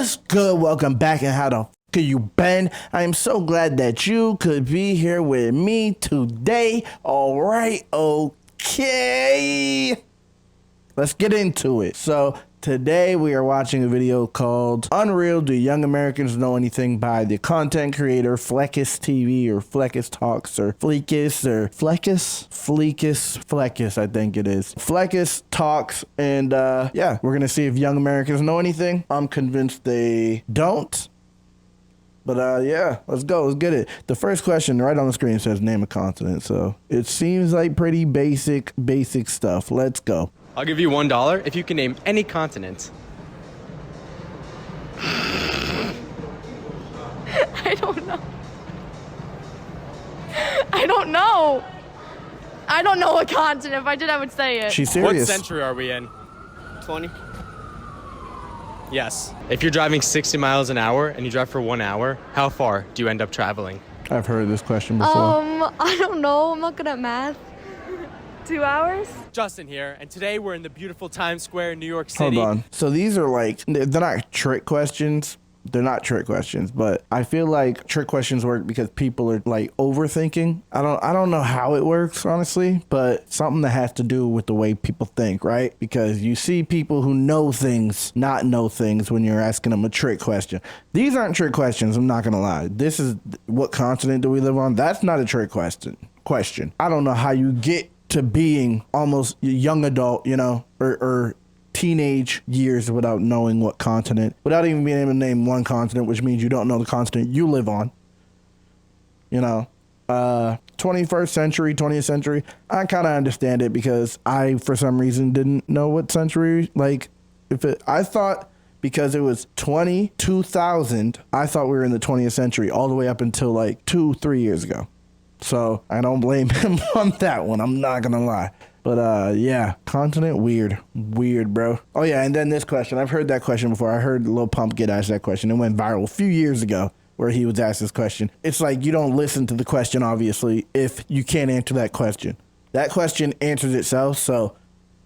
What's good? Welcome back, and how the f*** you been? I am so glad that you could be here with me today. All right, okay. Let's get into it. So today we are watching a video called Unreal, Do Young Americans Know Anything? By the content creator Fleccas TV or Fleccas Talks or Fleccas or Fleccas, I think it is. Fleccas Talks, and yeah, we're gonna see if young Americans know anything. I'm convinced they don't. But yeah, let's go. Let's get it. The first question right on the screen says name a continent. So it seems like pretty basic stuff. Let's go. I'll give you $1 if you can name any continent. I don't know. I don't know a continent. If I did, I would say it. She's serious. What century are we in? 20. Yes. If you're driving 60 miles an hour and you drive for 1 hour, how far do you end up traveling? I've heard this question before. I don't know. I'm not good at math. 2 hours? Justin here, and today we're in the beautiful Times Square in New York City. Hold on. So these are like, they're not trick questions. They're not trick questions, but I feel like trick questions work because people are like overthinking. I don't know how it works, honestly, but something that has to do with the way people think, right? Because you see people who know things not know things when you're asking them a trick question. These aren't trick questions, I'm not gonna lie. This is, what continent do we live on? That's not a trick question. I don't know how you get to being almost a young adult, you know, or teenage years without knowing what continent, without even being able to name one continent, which means you don't know the continent you live on. You know, 21st century, 20th century, I kind of understand it because I, for some reason, didn't know what century, like, I thought because it was 2000, I thought we were in the 20th century all the way up until like 2-3 years ago. So I don't blame him on that one. I'm not going to lie. But yeah, continent, weird, bro. Oh yeah, and then this question. I've heard that question before. I heard Lil Pump get asked that question. It went viral a few years ago where he was asked this question. It's like you don't listen to the question, obviously, if you can't answer that question. That question answers itself, so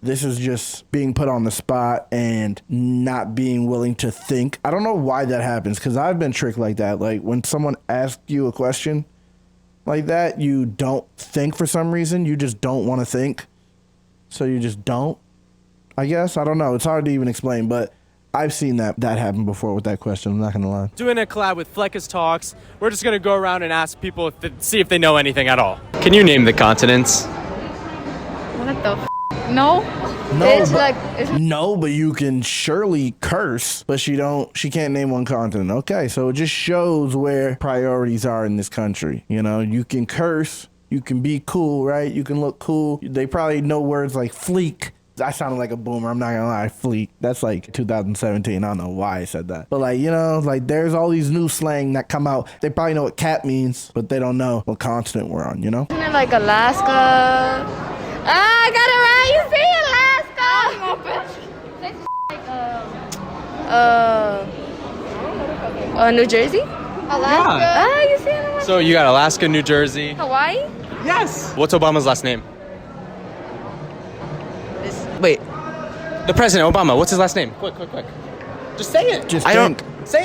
this is just being put on the spot and not being willing to think. I don't know why that happens, because I've been tricked like that. Like when someone asks you a question like that, you don't think for some reason. You just don't want to think. So you just don't, I guess. I don't know. It's hard to even explain, but I've seen that happen before with that question. I'm not going to lie. Doing a collab with Fleccas Talks. We're just going to go around and ask people, see if they know anything at all. Can you name the continents? What the f? No? No, but you can surely curse, but she can't name one continent. Okay, so it just shows where priorities are in this country. You know, you can curse. You can be cool, right? You can look cool. They probably know words like fleek. I sounded like a boomer. I'm not gonna lie. Fleek. That's like 2017. I don't know why I said that. But like, you know, like there's all these new slang that come out. They probably know what cat means, but they don't know what continent we're on, you know? Isn't it like Alaska? I got it right. You see Alaska? Like, New Jersey? Alaska? Yeah. You see it? So you got Alaska, New Jersey. Hawaii? Yes. What's Obama's last name? Wait. The president, Obama. What's his last name? Quick. Just say it. Just say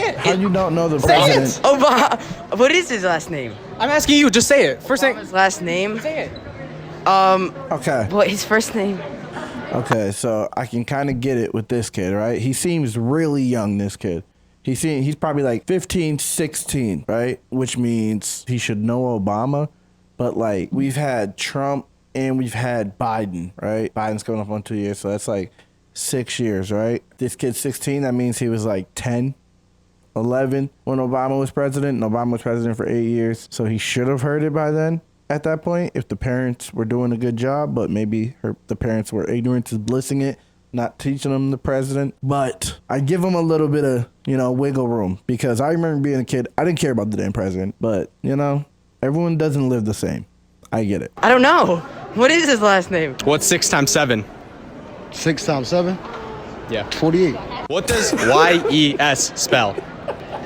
it. How you don't know the Say president? it. Obama. What is his last name? I'm asking you. Just say it. First name. His last name? Say it. Okay. What his first name? Okay, so I can kind of get it with this kid, right? He seems really young, this kid. He's probably like 15, 16, right? Which means he should know Obama. But like we've had Trump and we've had Biden, right? Biden's coming up on 2 years, so that's like 6 years, right? This kid's 16, that means he was like 10, 11 when Obama was president, and Obama was president for 8 years. So he should have heard it by then at that point if the parents were doing a good job, but maybe the parents were ignorant is blissing it, not teaching him the president. But I give him a little bit of, you know, wiggle room because I remember being a kid, I didn't care about the damn president, but you know, everyone doesn't live the same. I get it. I don't know. What is his last name? What's 6 times 7? 6 times 7? Yeah. 48. What does Y-E-S spell?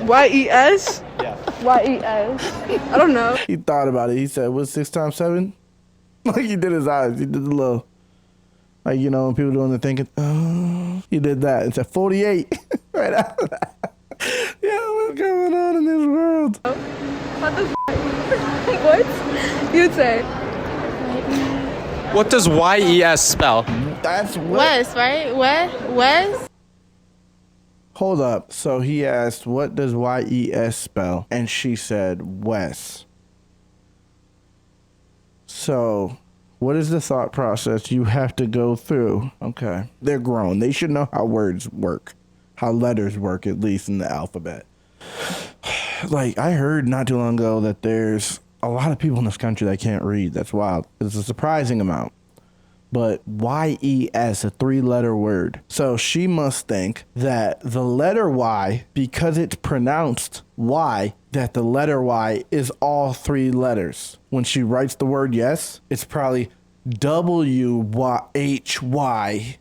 Y-E-S? Yeah. Y-E-S. I don't know. He thought about it. He said, what's 6 times 7? Like he did his eyes. He did the little, like, you know, when people doing the thinking, oh, he did that. It said 48 right after that. You'd say. What does YES spell? That's what. West, right? West? Hold up. So he asked, what does YES spell? And she said, Wes. So, what is the thought process you have to go through? Okay. They're grown. They should know how words work, how letters work, at least in the alphabet. Like, I heard not too long ago that there's a lot of people in this country that can't read. That's wild. It's a surprising amount. But YES, a 3-letter word. So she must think that the letter Y, because it's pronounced Y, that the letter Y is all 3 letters. When she writes the word yes, it's probably WYHYES.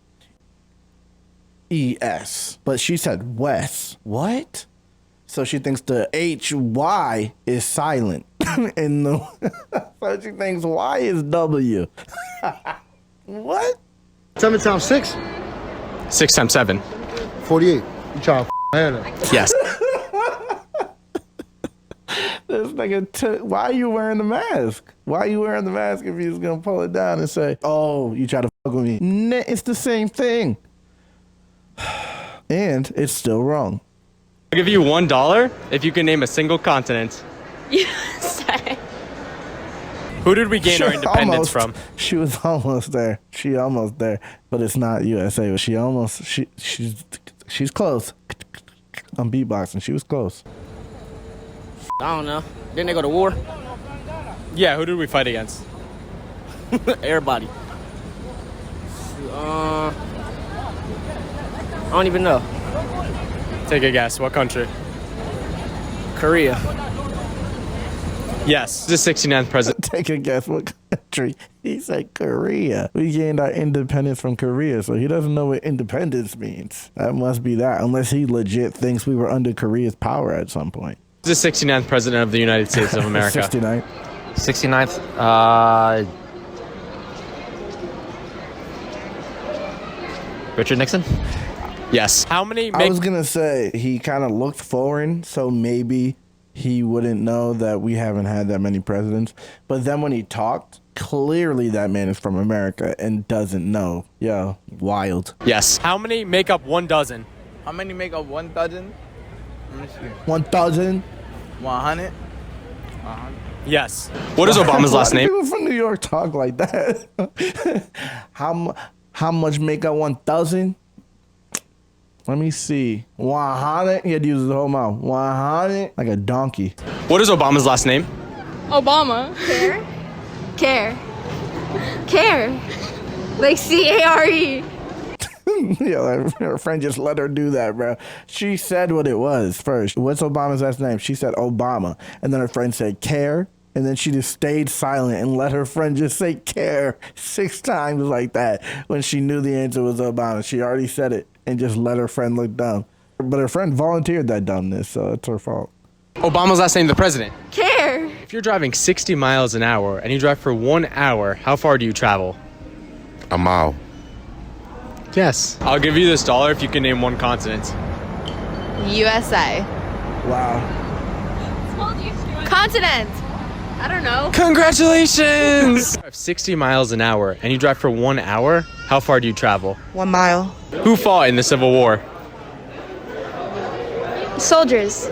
But she said Wes. What? So she thinks the HY is silent. And the so she thinks Y is W. What? 7 times 6? 6 times 7. 48. You trying to Hannah. Yes. This nigga why are you wearing the mask? Why are you wearing the mask if he's gonna pull it down and say, oh, you try to fuck with me? Nah, it's the same thing. And it's still wrong. I'll give you $1 if you can name a single continent. USA. Who did we gain our independence from? She was almost there. She almost there. But it's not USA. But she's close. I'm beatboxing. She was close. I don't know. Didn't they go to war? Yeah, who did we fight against? Everybody. I don't even know. Take a guess. What country? Korea. Yes. The 69th president. Take a guess what country. He said Korea. We gained our independence from Korea, so he doesn't know what independence means. That must be that, unless he legit thinks we were under Korea's power at some point. The 69th president of the United States of America. 69. 69th. Richard Nixon? Yes. How many I was gonna say he kind of looked foreign, so maybe he wouldn't know that we haven't had that many presidents. But then when he talked, clearly that man is from America and doesn't know. Yeah, wild. Yes. How many make up 1 dozen? How many make up 1 dozen? Let me see. 1,000. 100? Yes. What is Obama's last Why do name? people from New York talk like that? How much make up 1,000? Let me see. 100. He had to use his whole mouth. 100. Like a donkey. What is Obama's last name? Obama. Care. Like CARE. Yeah, her friend just let her do that, bro. She said what it was first. What's Obama's last name? She said Obama. And then her friend said care. And then she just stayed silent and let her friend just say care 6 times like that when she knew the answer was Obama. She already said it and just let her friend look dumb. But her friend volunteered that dumbness, so it's her fault. Obama's last name, the president. Care. If you're driving 60 miles an hour and you drive for 1 hour, how far do you travel? A mile. Yes. I'll give you this $1 if you can name 1 continent. USA. Wow. Continent. I don't know. Congratulations! 60 miles an hour and you drive for 1 hour, how far do you travel? 1 mile. Who fought in the Civil War? Soldiers.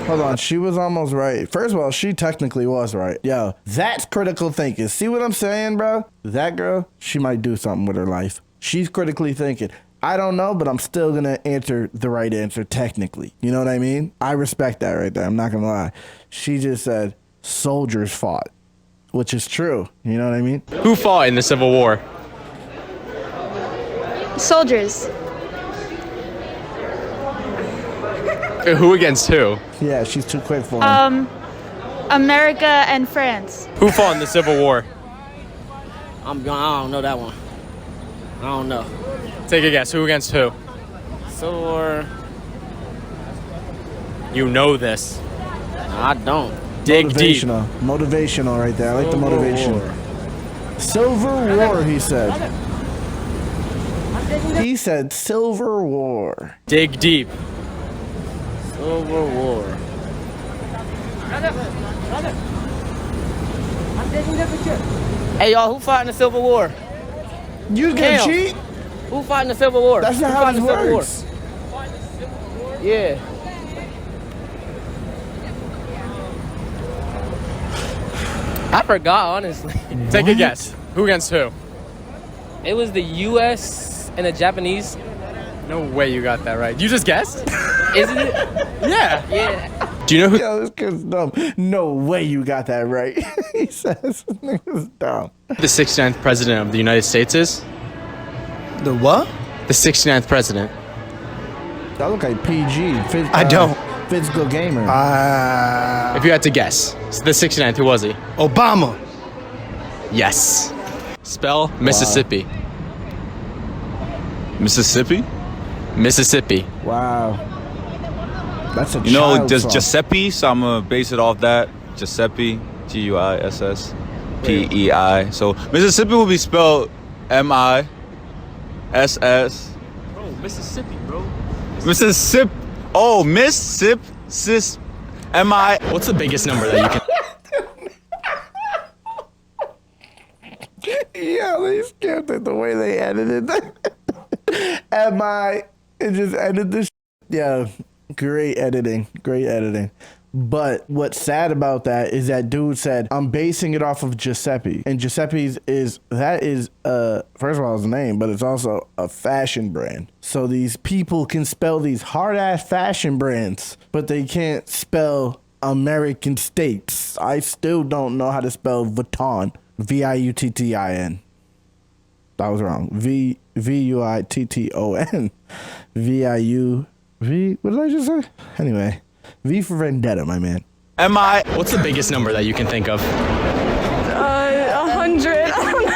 Hold on, she was almost right. First of all, she technically was right. Yo, that's critical thinking. See what I'm saying, bro? That girl, she might do something with her life. She's critically thinking. I don't know, but I'm still gonna answer the right answer technically. You know what I mean? I respect that right there. I'm not gonna lie. She just said soldiers fought, which is true. You know what I mean? Who fought in the Civil War? Soldiers. Who against who? Yeah, she's too quick for him. America and France. Who fought in the Civil War? I don't know that one. I don't know. Take a guess. Who against who? Civil War. You know this. I don't. Dig deep. Motivational right there. I like the motivation. Silver War, he said. He said Silver War. Dig deep. Civil War. Hey, y'all, who fought in the Civil War? You gonna Damn. cheat? Who fought in the Civil War? That's not Who how fought this in the Civil works. War? Yeah. I forgot, honestly. Take a guess. Who against who? It was the U.S. and the Japanese. No way you got that right. You just guessed? Isn't it? Yeah. Yeah. Do you know who? Yo, this kid's dumb. No way you got that right. He says this nigga's dumb. The 69th president of the United States is? The what? The 69th president. That look like PG. I don't. Physical gamer. If you had to guess. So the 69th, who was he? Obama. Yes. Spell Mississippi. Mississippi? Mississippi. Wow. That's a You know, child there's song. Giuseppe, so I'm gonna base it off that. Giuseppe, Guissespei. So Mississippi will be spelled M-I-S-S. Bro, Mississippi, bro. Mississippi. Oh, Mississippi. Sis. M-I. What's the biggest number that you can? Yeah, they skipped it the way they edited it. It just edited this. Yeah, great editing. Great editing. But what's sad about that is that dude said, I'm basing it off of Giuseppe. And Giuseppe's first of all, his name, but it's also a fashion brand. So these people can spell these hard ass fashion brands, but they can't spell American states. I still don't know how to spell Vuitton. Viuttin. That was wrong. Vuitton. Viu. What did I just say? Anyway. V for Vendetta, my man. M-I. What's the biggest number that you can think of? 100. I don't know.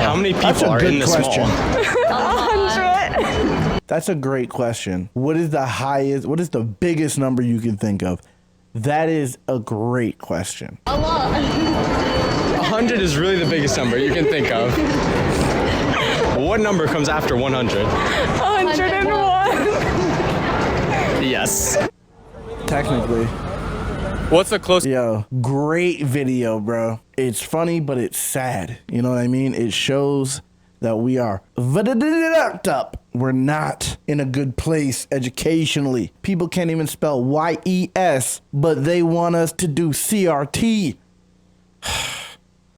How many That's people a are good in this question. mall? 100. That's a great question. What is the biggest number you can think of? That is a great question. 100 is really the biggest number you can think of. What number comes after 100? 101. Yes. Technically. What's the closest? Yo, great video, bro. It's funny, but it's sad. You know what I mean? It shows that we are up. We're not in a good place educationally. People can't even spell YES, but they want us to do CRT.